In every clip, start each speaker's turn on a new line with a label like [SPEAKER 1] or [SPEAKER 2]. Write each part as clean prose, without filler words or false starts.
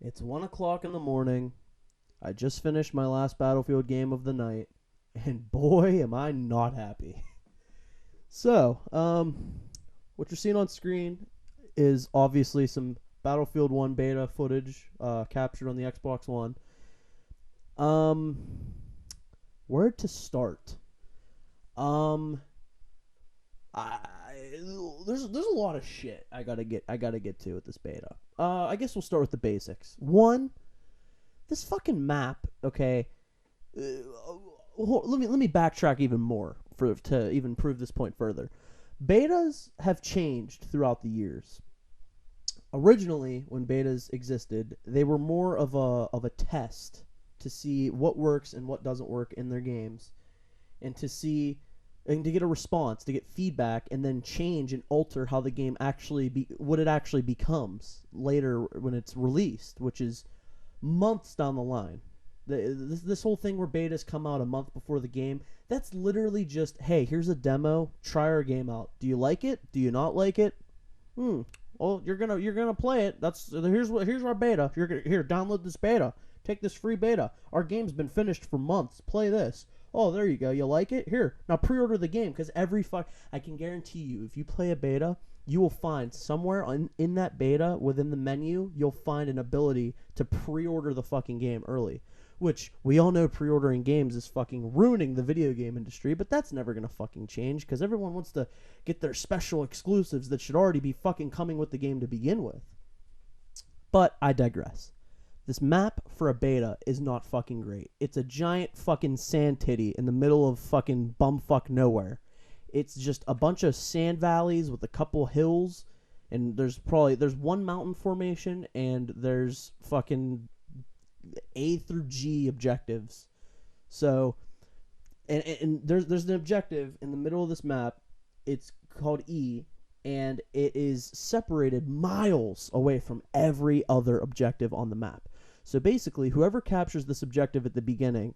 [SPEAKER 1] It's 1 o'clock in the morning. I just finished my last Battlefield game of the night, and boy, am I not happy. So, what you're seeing on screen is obviously some Battlefield 1 beta footage captured on the Xbox One. Um, where to start? Um, I, there's a lot of shit I gotta get to with this beta. I guess we'll start with the basics. One, this fucking map. Okay, let me backtrack even more to even prove this point further. Betas have changed throughout the years. Originally, when betas existed, they were more of a test to see what works and what doesn't work in their games, and to get a response, to get feedback, and then change and alter how the game what it actually becomes later when it's released, which is months down the line. This whole thing where betas come out a month before the game, that's literally just, hey, here's a demo, try our game out. Do you like it? Do you not like it? Well, you're gonna play it. Here's our beta. Here, download this beta. Take this free beta. Our game's been finished for months. Play this. Oh, there you go. You like it? Here, now pre-order the game, because I can guarantee you, if you play a beta, you will find somewhere in that beta, within the menu, you'll find an ability to pre-order the fucking game early. Which, we all know pre-ordering games is fucking ruining the video game industry, but that's never gonna fucking change, because everyone wants to get their special exclusives that should already be fucking coming with the game to begin with. But I digress. This map for a beta is not fucking great. It's a giant fucking sand titty in the middle of fucking bumfuck nowhere. It's just a bunch of sand valleys with a couple hills, and there's one mountain formation, and there's fucking A through G objectives. So, and there's an objective in the middle of this map. It's called E, and it is separated miles away from every other objective on the map. So basically, whoever captures this objective at the beginning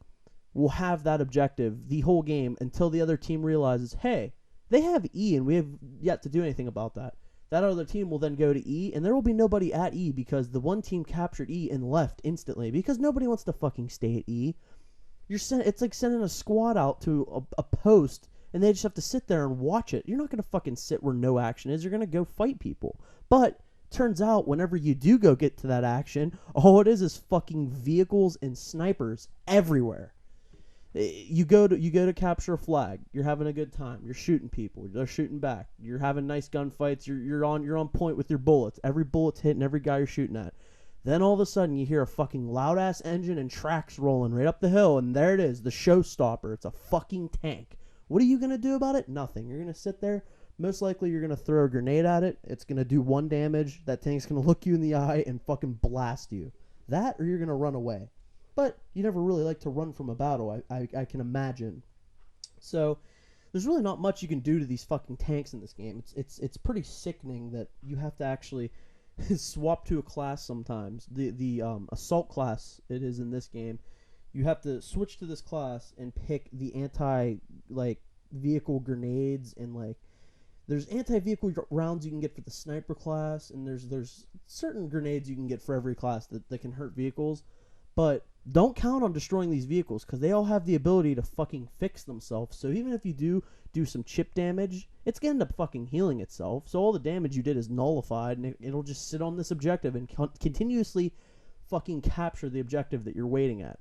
[SPEAKER 1] will have that objective the whole game until the other team realizes, hey, they have E and we have yet to do anything about that. That other team will then go to E, and there will be nobody at E because the one team captured E and left instantly, because nobody wants to fucking stay at E. It's like sending a squad out to a post, and they just have to sit there and watch it. You're not going to fucking sit where no action is. You're going to go fight people. But turns out, whenever you do go get to that action, all it is fucking vehicles and snipers everywhere. You go to capture a flag. You're having a good time. You're shooting people. They're shooting back. You're having nice gunfights. You're on point with your bullets. Every bullet's hitting every guy you're shooting at. Then all of a sudden you hear a fucking loud ass engine and tracks rolling right up the hill, and there it is, the showstopper. It's a fucking tank. What are you gonna do about it? Nothing. You're gonna sit there. Most likely you're going to throw a grenade at it. It's going to do 1 damage. That tank's going to look you in the eye and fucking blast you. That, or you're going to run away. But you never really like to run from a battle, I can imagine. So there's really not much you can do to these fucking tanks in this game. It's pretty sickening that you have to actually swap to a class sometimes. The assault class it is in this game. You have to switch to this class and pick the vehicle grenades, and there's anti-vehicle rounds you can get for the sniper class, and there's certain grenades you can get for every class that can hurt vehicles. But don't count on destroying these vehicles, because they all have the ability to fucking fix themselves. So even if you do some chip damage, it's going to end up fucking healing itself. So all the damage you did is nullified, and it'll just sit on this objective and continuously fucking capture the objective that you're waiting at.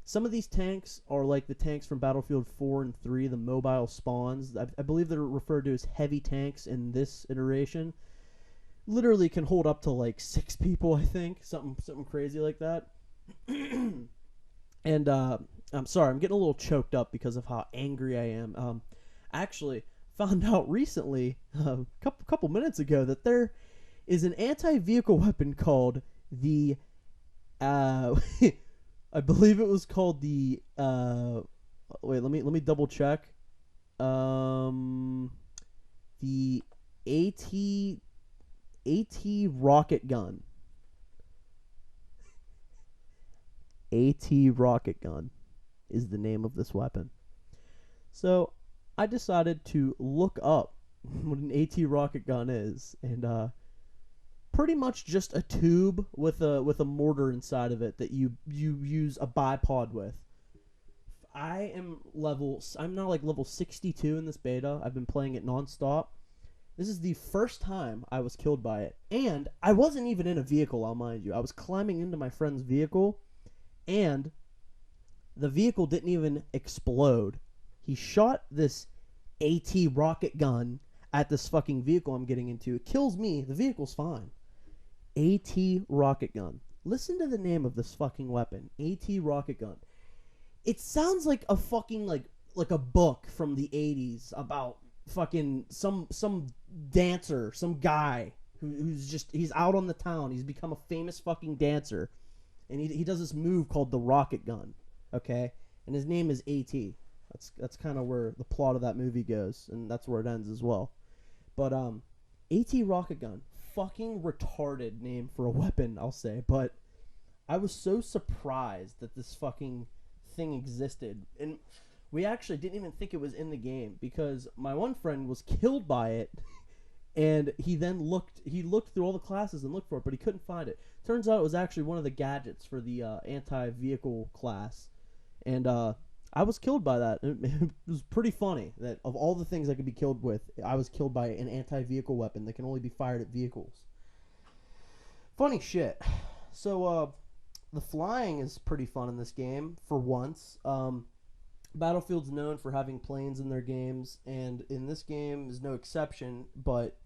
[SPEAKER 1] Some of these tanks are like the tanks from Battlefield 4 and 3, the mobile spawns. I believe they're referred to as heavy tanks in this iteration. Literally can hold up to 6 people, I think. Something crazy like that. And I'm sorry, I'm getting a little choked up because of how angry I am. Actually, found out recently, a couple minutes ago, that there is an anti-vehicle weapon called the... I believe it was called the wait, let me double check. The AT rocket gun. AT rocket gun is the name of this weapon. So I decided to look up what an AT rocket gun is, and pretty much just a tube with a mortar inside of it that you use a bipod with. I'm now like level 62 in this beta. I've been playing it nonstop. This is the first time I was killed by it. And I wasn't even in a vehicle, I'll mind you. I was climbing into my friend's vehicle, and the vehicle didn't even explode. He shot this AT rocket gun at this fucking vehicle I'm getting into. It kills me. The vehicle's fine. AT rocket gun. Listen to the name of this fucking weapon. AT rocket gun. It sounds like a fucking like a book from the 80s about fucking some dancer, some guy who's just, he's out on the town. He's become a famous fucking dancer, and he does this move called the rocket gun. Okay, and his name is AT. That's kind of where the plot of that movie goes, and that's where it ends as well. But AT rocket gun, fucking retarded name for a weapon, I'll say. But I was so surprised that this fucking thing existed, and we actually didn't even think it was in the game, because my one friend was killed by it, and he looked through all the classes and looked for it, but he couldn't find it. Turns out it was actually one of the gadgets for the anti-vehicle class, and I was killed by that. It was pretty funny that of all the things I could be killed with, I was killed by an anti-vehicle weapon that can only be fired at vehicles. Funny shit. So the flying is pretty fun in this game for once. Battlefield's known for having planes in their games, and in this game is no exception, but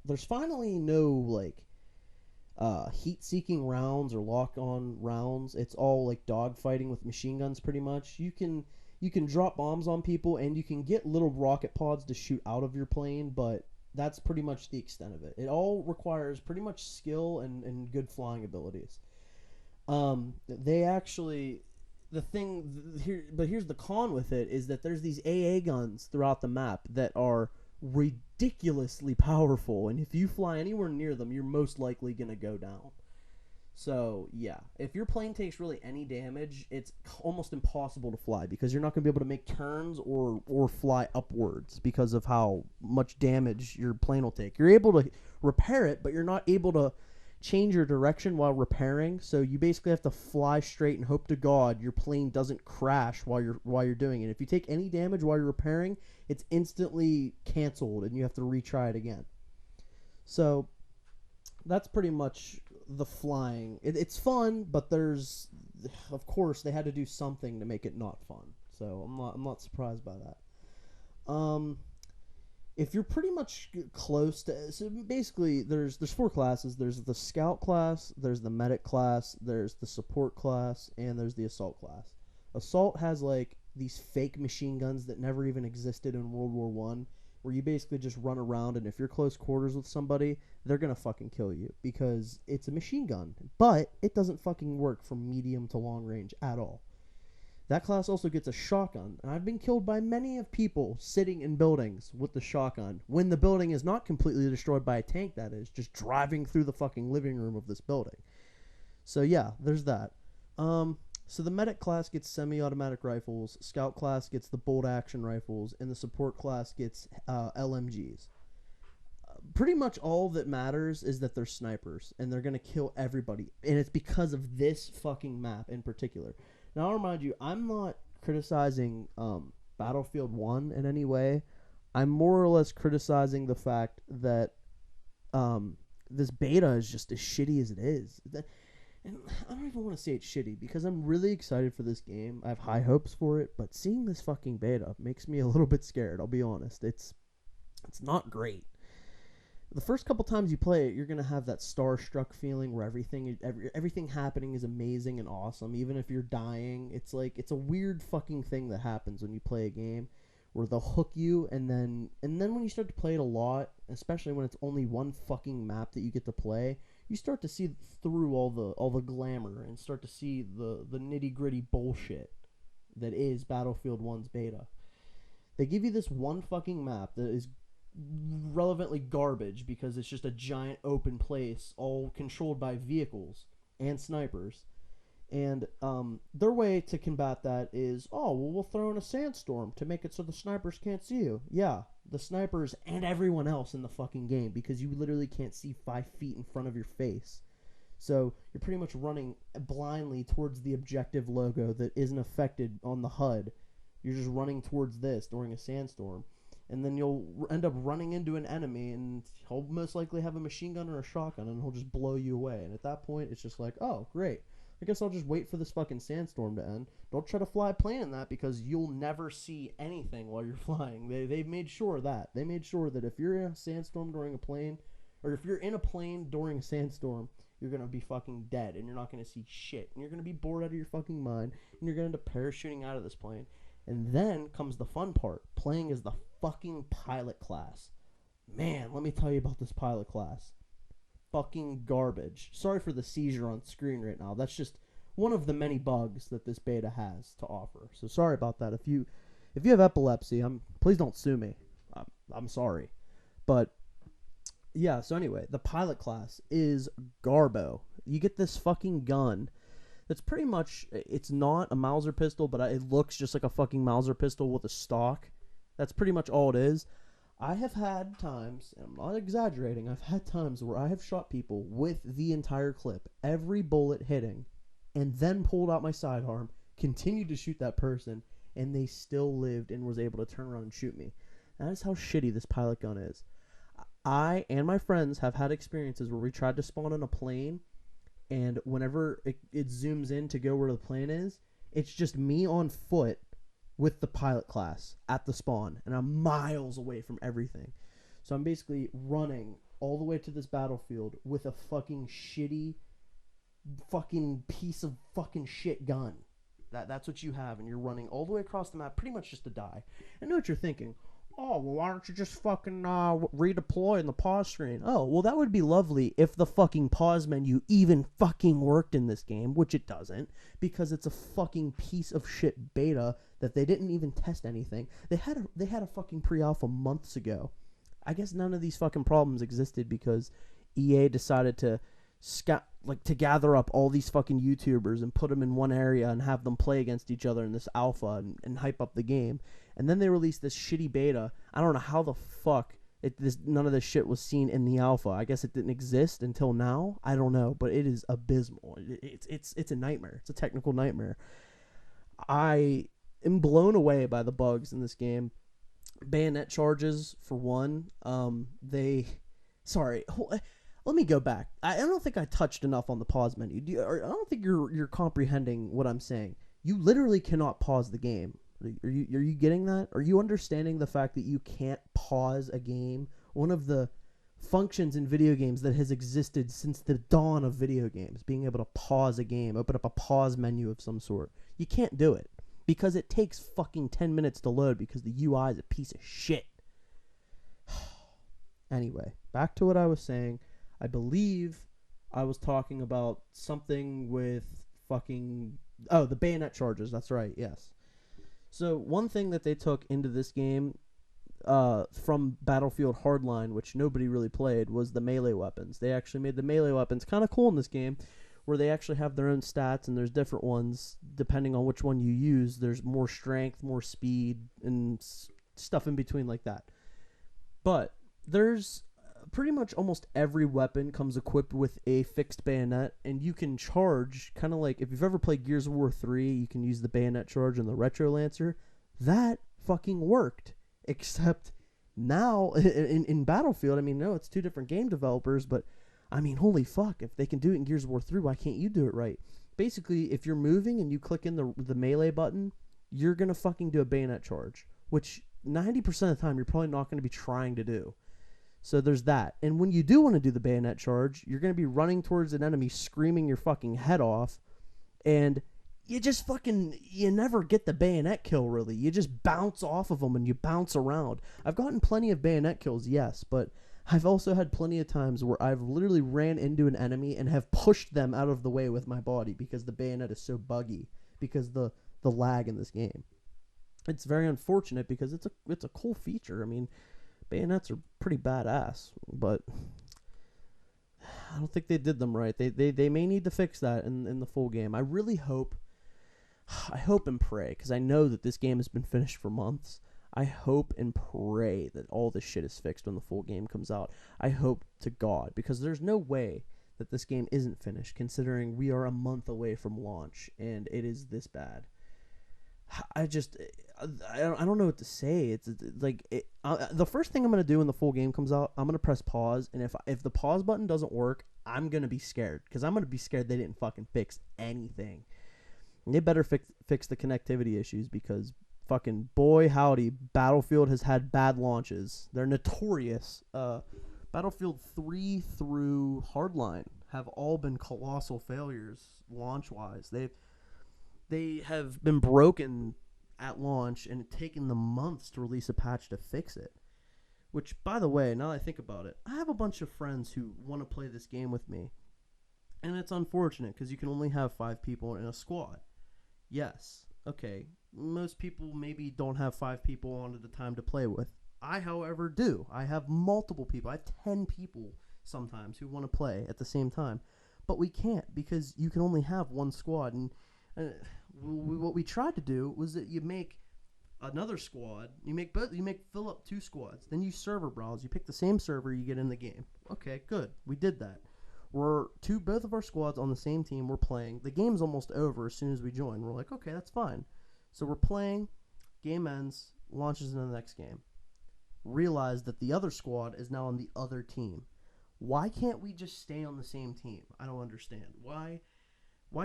[SPEAKER 1] there's finally no like heat-seeking rounds or lock-on rounds. It's all like dogfighting with machine guns pretty much. You can drop bombs on people, and you can get little rocket pods to shoot out of your plane, but that's pretty much the extent of it. It all requires pretty much skill and good flying abilities. They actually, the thing here, but here's the con with it, is that there's these AA guns throughout the map that are ridiculously powerful, and if you fly anywhere near them, you're most likely gonna go down. So yeah, if your plane takes really any damage, it's almost impossible to fly, because you're not gonna be able to make turns or fly upwards because of how much damage your plane will take. You're able to repair it, but you're not able to change your direction while repairing, so you basically have to fly straight and hope to God your plane doesn't crash while you're doing it. If you take any damage while you're repairing, it's instantly canceled and you have to retry it again. So that's pretty much the flying. It's fun, but there's, of course, they had to do something to make it not fun. So I'm not surprised by that. If you're pretty much close to, so basically there's 4 classes. There's the scout class, there's the medic class, there's the support class, and there's the assault class. Assault has like these fake machine guns that never even existed in World War One, where you basically just run around, and if you're close quarters with somebody, they're gonna fucking kill you because it's a machine gun. But it doesn't fucking work from medium to long range at all. That class also gets a shotgun, and I've been killed by many of people sitting in buildings with the shotgun when the building is not completely destroyed by a tank, that is, just driving through the fucking living room of this building. So yeah, there's that. So the medic class gets semi-automatic rifles, scout class gets the bolt action rifles, and the support class gets LMGs. Pretty much all that matters is that they're snipers, and they're gonna kill everybody, and it's because of this fucking map in particular. Now, I'll remind you, I'm not criticizing Battlefield 1 in any way. I'm more or less criticizing the fact that this beta is just as shitty as it is. And I don't even want to say it's shitty, because I'm really excited for this game. I have high hopes for it, but seeing this fucking beta makes me a little bit scared, I'll be honest. It's not great. The first couple times you play it, you're going to have that starstruck feeling where everything happening is amazing and awesome. Even if you're dying, it's a weird fucking thing that happens when you play a game where they'll hook you, and then when you start to play it a lot, especially when it's only one fucking map that you get to play, you start to see through all the glamour and start to see the nitty-gritty bullshit that is Battlefield 1's beta. They give you this one fucking map that is relevantly garbage because it's just a giant open place all controlled by vehicles and snipers, and their way to combat that is, oh well, we'll throw in a sandstorm to make it so the snipers can't see you. Yeah, the snipers and everyone else in the fucking game, because you literally can't see 5 feet in front of your face. So you're pretty much running blindly towards the objective logo that isn't affected on the HUD. You're just running towards this during a sandstorm. And then you'll end up running into an enemy, and he'll most likely have a machine gun or a shotgun, and he'll just blow you away. And at that point, it's just like, oh, great. I guess I'll just wait for this fucking sandstorm to end. Don't try to fly a plane in that, because you'll never see anything while you're flying. They made sure of that. They made sure that if you're in a sandstorm during a plane, or if you're in a plane during a sandstorm, you're going to be fucking dead, and you're not going to see shit. And you're going to be bored out of your fucking mind, and you're going to end up parachuting out of this plane. And then comes the fun part, playing as the fucking pilot class. Man, let me tell you about this pilot class. Fucking garbage. Sorry for the seizure on screen right now. That's just one of the many bugs that this beta has to offer. So sorry about that. If you have epilepsy, please don't sue me. I'm sorry. But yeah, so anyway, the pilot class is garbo. You get this fucking gun that's pretty much, it's not a Mauser pistol, but it looks just like a fucking Mauser pistol with a stock. That's pretty much all it is. I have had times, and I'm not exaggerating, I've had times where I have shot people with the entire clip, every bullet hitting, and then pulled out my sidearm, continued to shoot that person, and they still lived and was able to turn around and shoot me. That is how shitty this pilot gun is. I and my friends have had experiences where we tried to spawn in a plane, and whenever it zooms in to go where the plane is, it's just me on foot with the pilot class at the spawn, and I'm miles away from everything. So I'm basically running all the way to this battlefield with a fucking shitty fucking piece of fucking shit gun. That's what you have, and you're running all the way across the map pretty much just to die. I know what you're thinking. Oh, well, why don't you just fucking redeploy in the pause screen? Oh, well, that would be lovely if the fucking pause menu even fucking worked in this game, which it doesn't, because it's a fucking piece of shit beta that they didn't even test anything. They had a fucking pre-alpha months ago. I guess none of these fucking problems existed because EA decided to gather up all these fucking YouTubers and put them in one area and have them play against each other in this alpha and hype up the game. And then they released this shitty beta. I don't know how the fuck none of this shit was seen in the alpha. I guess it didn't exist until now. I don't know, but it is abysmal. It's a nightmare. It's a technical nightmare. I am blown away by the bugs in this game. Bayonet charges, for one. Let me go back. I don't think I touched enough on the pause menu. I don't think you're comprehending what I'm saying. You literally cannot pause the game. Are you getting that? Are you understanding the fact that you can't pause a game? One of the functions in video games that has existed since the dawn of video games, being able to pause a game, open up a pause menu of some sort. You can't do it because it takes fucking 10 minutes to load because the UI is a piece of shit. Anyway, back to what I was saying. I believe I was talking about something with fucking... Oh, the bayonet charges. That's right, yes. So one thing that they took into this game from Battlefield Hardline, which nobody really played, was the melee weapons. They actually made the melee weapons kind of cool in this game, where they actually have their own stats, and there's different ones depending on which one you use. There's more strength, more speed, and stuff in between like that. But there's pretty much almost every weapon comes equipped with a fixed bayonet, and you can charge, kind of like if you've ever played Gears of War 3, you can use the bayonet charge and the Retro Lancer. That fucking worked, except now in Battlefield, I mean, no, it's two different game developers, but I mean, holy fuck, if they can do it in Gears of War 3, why can't you do it right? Basically, if you're moving and you click in the melee button, you're gonna fucking do a bayonet charge, which 90% of the time you're probably not going to be trying to do. So there's that. And when you do want to do the bayonet charge, you're going to be running towards an enemy screaming your fucking head off, and you never get the bayonet kill, really. You just bounce off of them and you bounce around. I've gotten plenty of bayonet kills, yes, but I've also had plenty of times where I've literally ran into an enemy and have pushed them out of the way with my body because the bayonet is so buggy, because the lag in this game. It's very unfortunate because it's a cool feature. I mean, bayonets are pretty badass, but I don't think they did them right. They may need to fix that in the full game. I really hope and pray, because I know that this game has been finished for months. I hope and pray that all this shit is fixed when the full game comes out. I hope to God, because there's no way that this game isn't finished, considering we are a month away from launch and it is this bad. I just, I don't know what to say. It's like the first thing I'm gonna do when the full game comes out, I'm gonna press pause, and if the pause button doesn't work, I'm gonna be scared, because I'm gonna be scared they didn't fucking fix anything. They better fix the connectivity issues, because fucking boy howdy, Battlefield has had bad launches. They're notorious. Battlefield 3 through Hardline have all been colossal failures launch wise. They have been broken at launch and taken them months to release a patch to fix it. Which, by the way, now that I think about it, I have a bunch of friends who want to play this game with me. And it's unfortunate because you can only have 5 people in a squad. Yes, okay, most people maybe don't have 5 people on at a time to play with. I, however, do. I have multiple people. I have 10 people sometimes who want to play at the same time. But we can't, because you can only have one squad. And what we tried to do was that you make another squad. You fill up 2 squads. Then you server browse. You pick the same server, you get in the game. Okay, good. We did that. We're both of our squads on the same team. We're playing. The game's almost over as soon as we join. We're like, okay, that's fine. So we're playing. Game ends. Launches into the next game. Realize that the other squad is now on the other team. Why can't we just stay on the same team? I don't understand. Why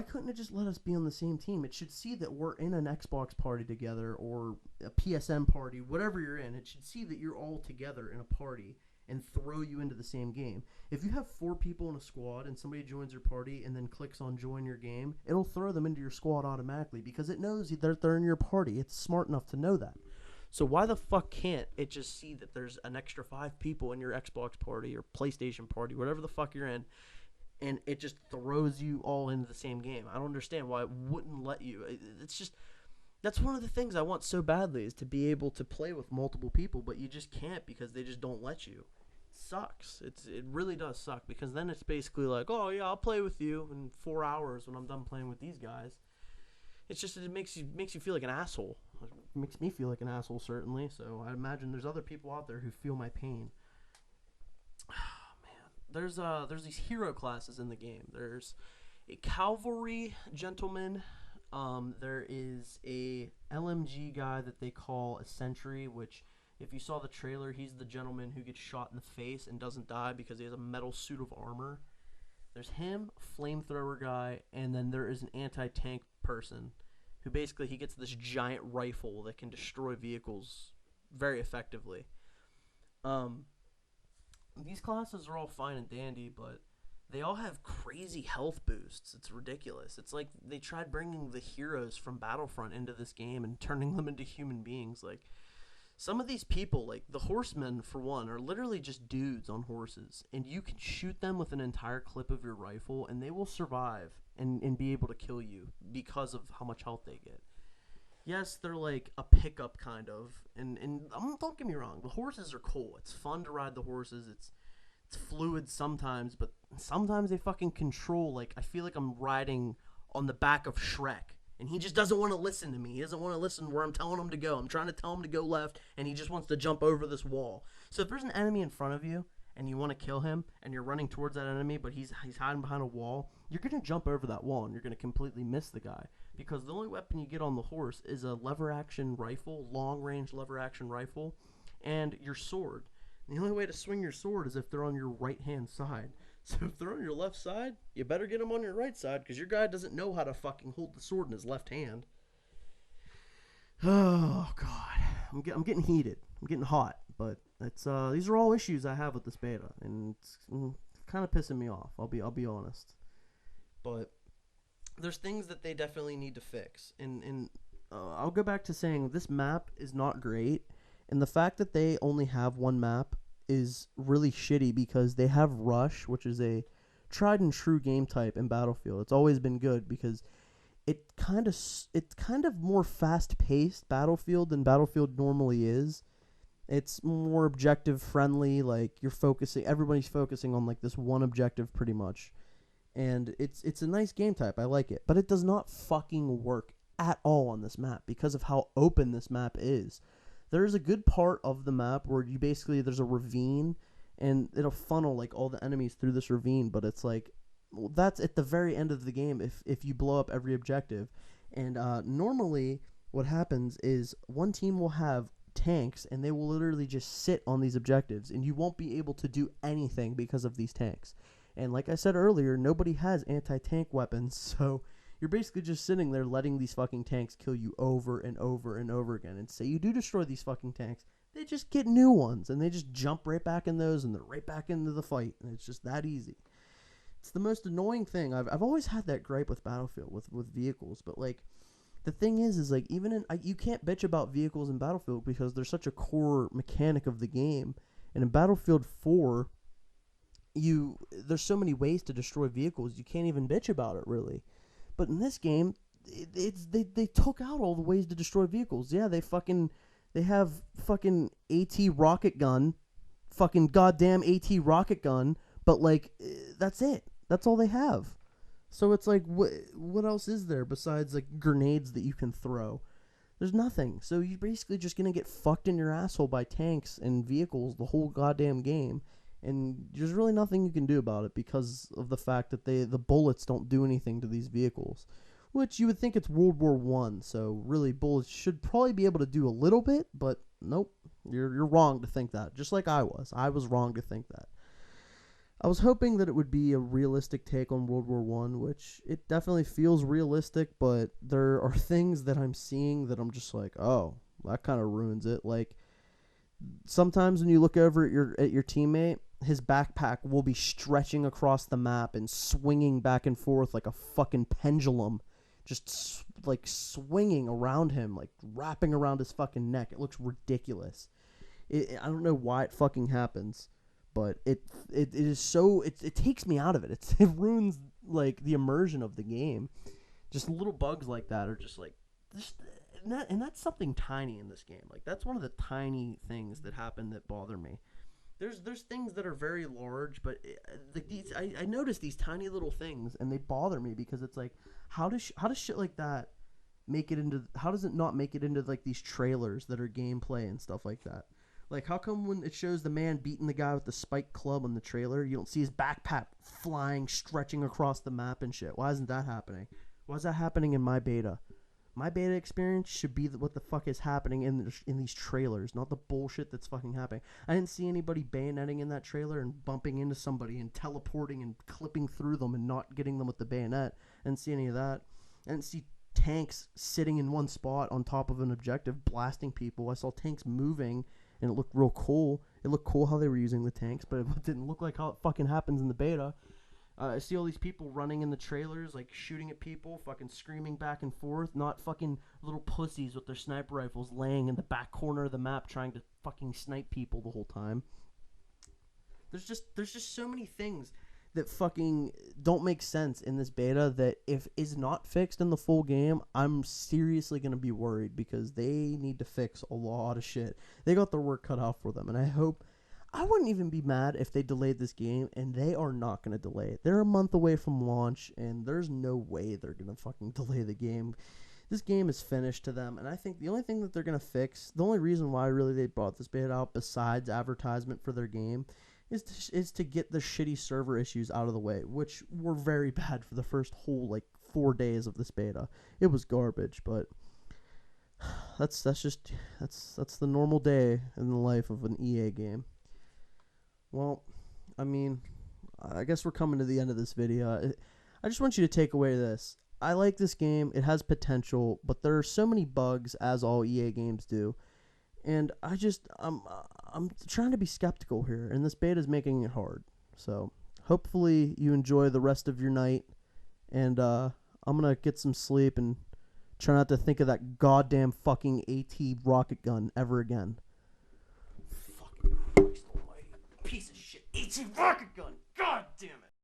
[SPEAKER 1] couldn't it just let us be on the same team? It should see that we're in an Xbox party together, or a PSN party, whatever you're in. It should see that you're all together in a party and throw you into the same game. If you have 4 people in a squad and somebody joins your party and then clicks on join your game, it'll throw them into your squad automatically, because it knows that they're in your party. It's smart enough to know that. So why the fuck can't it just see that there's an extra 5 people in your Xbox party or PlayStation party, whatever the fuck you're in, and it just throws you all into the same game? I don't understand why it wouldn't let you. It's just, that's one of the things I want so badly, is to be able to play with multiple people, but you just can't, because they just don't let you. It sucks. It really does suck, because then it's basically like, oh yeah, I'll play with you in 4 hours when I'm done playing with these guys. It's just, it makes you feel like an asshole. It makes me feel like an asshole, certainly. So I imagine there's other people out there who feel my pain. There's these hero classes in the game. There's a cavalry gentleman. There is a LMG guy that they call a sentry, which, if you saw the trailer, he's the gentleman who gets shot in the face and doesn't die because he has a metal suit of armor. There's him, flamethrower guy, and then there is an anti-tank person who basically, he gets this giant rifle that can destroy vehicles very effectively. These classes are all fine and dandy, but they all have crazy health boosts. It's ridiculous. It's like they tried bringing the heroes from Battlefront into this game and turning them into human beings. Like, some of these people, like the horsemen, for one, are literally just dudes on horses, and you can shoot them with an entire clip of your rifle, and they will survive and be able to kill you because of how much health they get. Yes, they're like a pickup, kind of, and don't get me wrong, the horses are cool. It's fun to ride the horses. It's fluid sometimes, but sometimes they fucking control. Like, I feel like I'm riding on the back of Shrek, and he just doesn't want to listen to me. He doesn't want to listen where I'm telling him to go. I'm trying to tell him to go left, and he just wants to jump over this wall. So if there's an enemy in front of you, and you want to kill him, and you're running towards that enemy, but he's hiding behind a wall, you're going to jump over that wall, and you're going to completely miss the guy. Because the only weapon you get on the horse is a lever-action rifle, long-range lever-action rifle, and your sword. And the only way to swing your sword is if they're on your right-hand side. So if they're on your left side, you better get them on your right side, because your guy doesn't know how to fucking hold the sword in his left hand. Oh, God. I'm getting heated. I'm getting hot. But it's these are all issues I have with this beta, and it's kind of pissing me off. I'll be honest. But there's things that they definitely need to fix. And I'll go back to saying this map is not great. And the fact that they only have one map is really shitty, because they have Rush, which is a tried and true game type in Battlefield. It's always been good because it's kind of more fast-paced Battlefield than Battlefield normally is. It's more objective friendly, like everybody's focusing on like this one objective pretty much. And it's a nice game type. I like it. But it does not fucking work at all on this map because of how open this map is. there's a good part of the map where you basically there's a ravine and it'll funnel like all the enemies through this ravine, but it's like that's at the very end of the game if you blow up every objective. And normally what happens is one team will have tanks and they will literally just sit on these objectives and you won't be able to do anything because of these tanks. And like I said earlier, nobody has anti-tank weapons, so you're basically just sitting there letting these fucking tanks kill you over and over and over again. And say you do destroy these fucking tanks, they just get new ones and they just jump right back in those and they're right back into the fight. And it's just that easy. It's the most annoying thing. I've always had that gripe with Battlefield with vehicles, but like the thing is like even in you can't bitch about vehicles in Battlefield because they're such a core mechanic of the game. And in Battlefield 4, there's so many ways to destroy vehicles, you can't even bitch about it really. But in this game, they took out all the ways to destroy vehicles. Yeah, they have fucking AT rocket gun, fucking goddamn AT rocket gun, but like that's it. That's all they have. So it's like what else is there besides like grenades that you can throw? There's nothing. So you're basically just gonna get fucked in your asshole by tanks and vehicles the whole goddamn game. And there's really nothing you can do about it because of the fact that the bullets don't do anything to these vehicles. Which you would think it's World War I, so really bullets should probably be able to do a little bit, but nope, you're wrong to think that. Just like I was wrong to think that. I was hoping that it would be a realistic take on World War I, which it definitely feels realistic, but there are things that I'm seeing that I'm just like, oh, that kind of ruins it. Like sometimes when you look over at your teammate, his backpack will be stretching across the map and swinging back and forth like a fucking pendulum, just like swinging around him, like wrapping around his fucking neck. It looks ridiculous. I don't know why it fucking happens, but it is so it takes me out of it. It ruins like the immersion of the game. Just little bugs like that are just like and that's something tiny in this game. Like that's one of the tiny things that happen that bother me. There's things that are very large, but I notice these tiny little things and they bother me because it's like how does shit like that make it into, how does it not make it into like these trailers that are gameplay and stuff like that? Like how come when it shows the man beating the guy with the spiked club on the trailer, you don't see his backpack flying, stretching across the map and shit? Why isn't that happening? Why is that happening in my beta? My beta experience should be what the fuck is happening in these trailers, not the bullshit that's fucking happening. I didn't see anybody bayoneting in that trailer and bumping into somebody and teleporting and clipping through them and not getting them with the bayonet. I didn't see any of that. I didn't see tanks sitting in one spot on top of an objective blasting people. I saw tanks moving and it looked real cool. It looked cool how they were using the tanks, but it didn't look like how it fucking happens in the beta. I see all these people running in the trailers, like shooting at people, fucking screaming back and forth, not fucking little pussies with their sniper rifles laying in the back corner of the map trying to fucking snipe people the whole time. There's just so many things that fucking don't make sense in this beta that if is not fixed in the full game, I'm seriously going to be worried because they need to fix a lot of shit. They got their work cut out for them, and I wouldn't even be mad if they delayed this game, and they are not going to delay it. They're a month away from launch, and there's no way they're going to fucking delay the game. This game is finished to them, and I think the only thing that they're going to fix, the only reason why really they brought this beta out besides advertisement for their game, is to get the shitty server issues out of the way, which were very bad for the first whole, 4 days of this beta. It was garbage, but that's the normal day in the life of an EA game. Well, I mean, I guess we're coming to the end of this video. I just want you to take away this. I like this game. It has potential, but there are so many bugs, as all EA games do. And I'm trying to be skeptical here, and this beta is making it hard. So, hopefully you enjoy the rest of your night, and I'm going to get some sleep and try not to think of that goddamn fucking AT rocket gun ever again. Fucking Christ almighty. Piece of shit. AT rocket gun. God damn it.